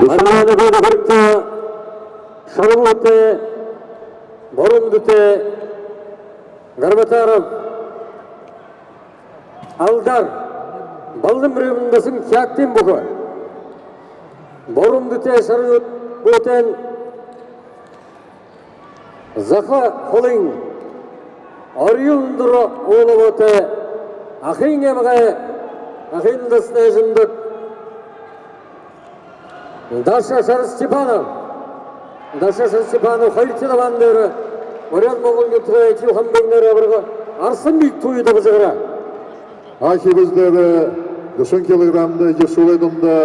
Арманы бері бірікті шарыл өте, бұрын өте, Гарбатаров, Алдар, балдың бірімдесін кияқтен бұғы. Бұрын өте, шарыл өтен, Зақа қолың, арыйылындыры олы өте, ақын еміғай, ақындысына жындық, Даша Шар-Степанов Хайртина бандері, Орян Моңғол Гетуай Тилхан Бегнері абырға Арсын бейк туйды бұзығыра. Ахи біздері 90 килограммды жешулайдымда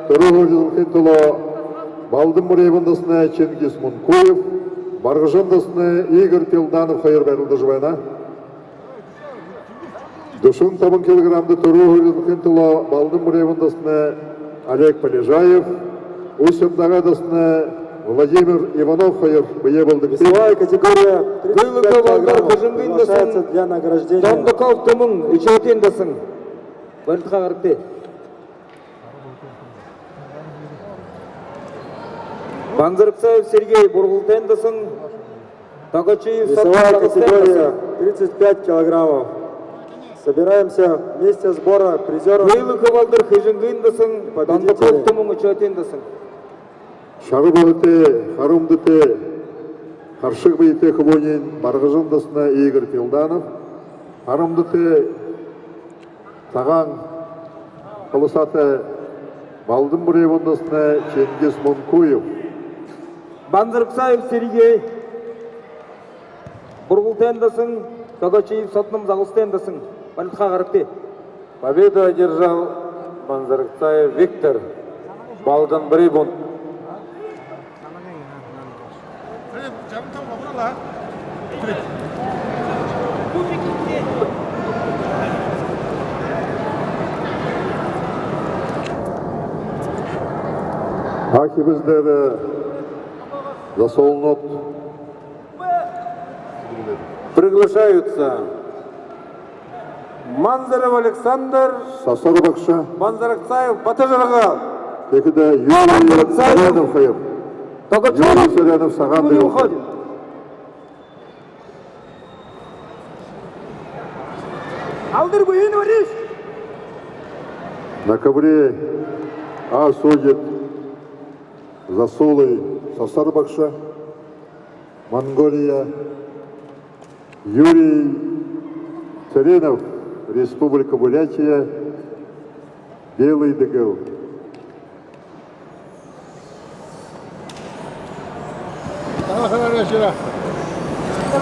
Төрігір Хентілі Балдым Мұрейбіндісіне Ченгиз Мұнкуев, Барғыжындысіне Игорь Пилданов хайыр бәрілді жывайна. 90 килограммды Төрігір Хентілі Балдым Мұрейбіндісіне Олег Полежаев, Усемдагадысына Владимир Иванов хайыр бие болды. Весовая категория 35 килограммов приглашается для награждения. Дондуков Тумун, ичетендесің. Бәртіға ғырыпте. Банзырықсаев Сергей Бургултендесің. Тогочиев Весовая категория 35 килограммов. Собираемся вместе сбора призеров. Гейлықы балдыр Хижингиндесің. Дондуков Тумун, ичетендесің. Шары болыте, харумдыте, Харшық бейте хыбонен Барғыжындысына Игорь Пилданов, харумдыте Таған Қылысаты Балдым Мұрейбіндісіне Ченгиз Мұнкуев. Банзырықсаев Сергей Бургултендесің. Тогочиев Сотным Зағыстендесің. Бәртіға ғырыпте. Победу одержал Банзарыкцаев Виктор, Балдан Брибун. Ахи біздері засолнот Приглашаются Манзаров Александр, Сасарбақша, Банзарыкцаев Батыжырға. текіде Юрий Сарянов хайыр. Юрий Сарянов саған бейілді. Алдыр бұйын өреш. На ковре А судит Засулый Сасарбакша, Монголия, Юрий Царенов, Республика Бурятия, Белый Дегел.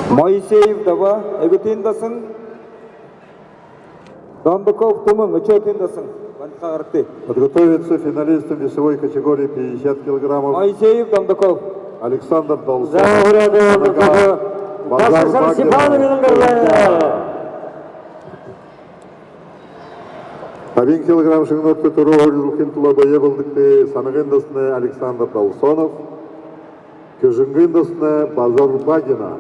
Моисеев Дава, Эбетендесің. Дондуков Тумун, ичетендесің. Бәртіға ғырыпте. Подготовиться финалистам весовой категории 50 килограммов Моисеев Дондуков. Александр Долсов. Даша Шар-Степановның бірлі. 1 килограмм шыңнотты Төрігір Хентілі бие болдықты Санығындысыны Александр Долсонов, Көжінгіндысыны Базар Багина.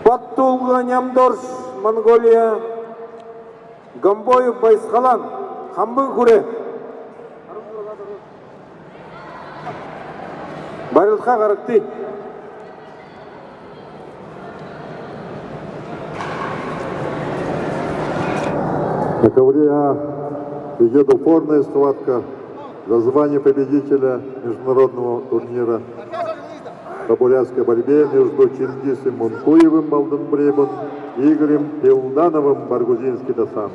Баттулға Нямдорш, Монголия, Гамбоев Байсхалан, Хамбы Хуре. Барылға ғарықты. На ковре А идет упорная схватка за звание победителя международного турнира по бурятской борьбе между Чингисом Мункуевым Балдын-Бребун и Игорем Пилдановым Баргузинский Дасан.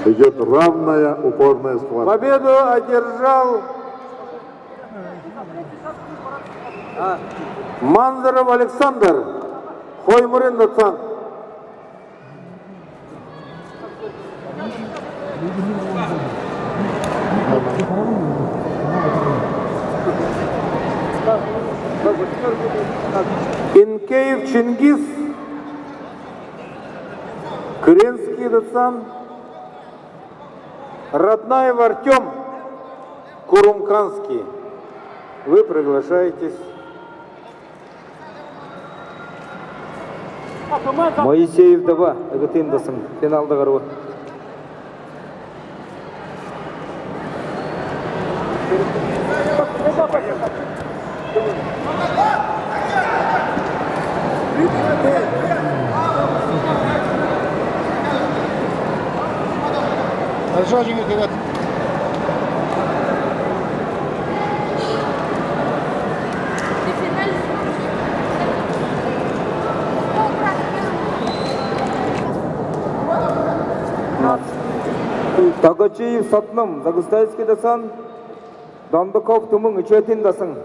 Идет равная упорная схватка. Победу одержал Манзаров Александр, Хоймурин Дацан. Инкеев Чингис, Кренский Дацан, Роднаев Артем, Курумканский. Вы приглашаетесь. Моисеев Дава, Эбетендесің. Финалды ғаруы. Тогочиев Сотном, Загустайский дасан, Дондуков Тумың Ичетин дасың.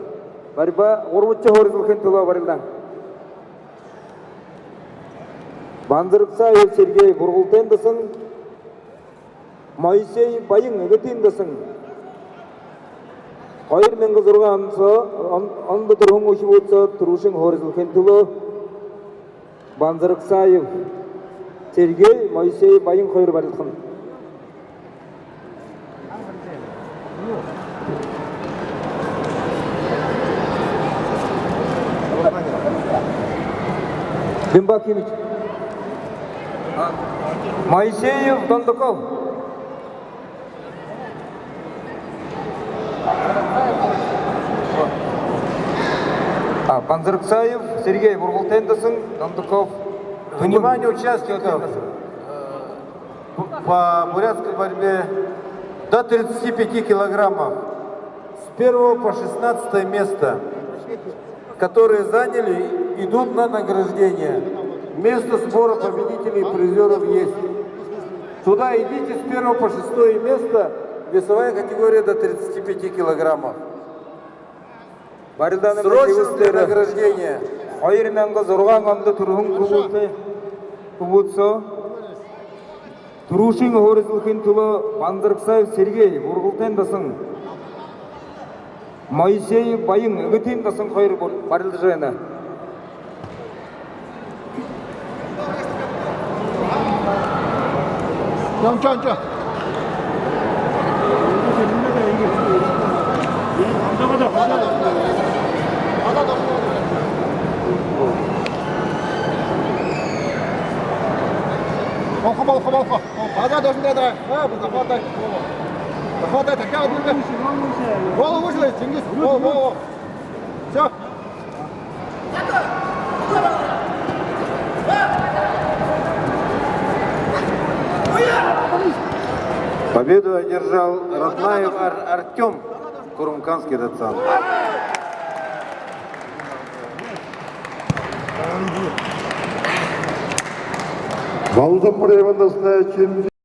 Борьба Урвучча Хоризлхин Тула барылдан. Банзырыксаев Сергей Бургултен дасың. Моисей Байың Эгетин дасың. Қайыр мен қызырға анды тұрғын өші өтсі тұрушың Хоризлхин Тула. Банзырыксаев Сергей Моисей Байың қайыр барылдан. Бимбакевич. Моисеев, Дондуков. Банзырыксаев, Сергей Бургултендасың, Дондуков. Внимание участников по бурятской борьбе до 35 килограммов. С 1 по 16 место, которые заняли, идут на награждение. Место сбора победителей и призеров есть. Туда идите с 1 по 6 место, весовая категория до 35 килограммов. Срочное награждение. Қайыр мен қызырған анды тұрғын күбутсы. Тұрушың Хоризлхин Тула, Банзырыксаев Сергей Бургултендасың. Моисей Байың Эгетин дасың қайыр барылды жайына. Вода должен дать. Хватай. Хватай, такая будет. Голову вышли, Чингис. Во. Все. Победу одержал Роднаев Артем, Курумканский доцент. Балдым превандасная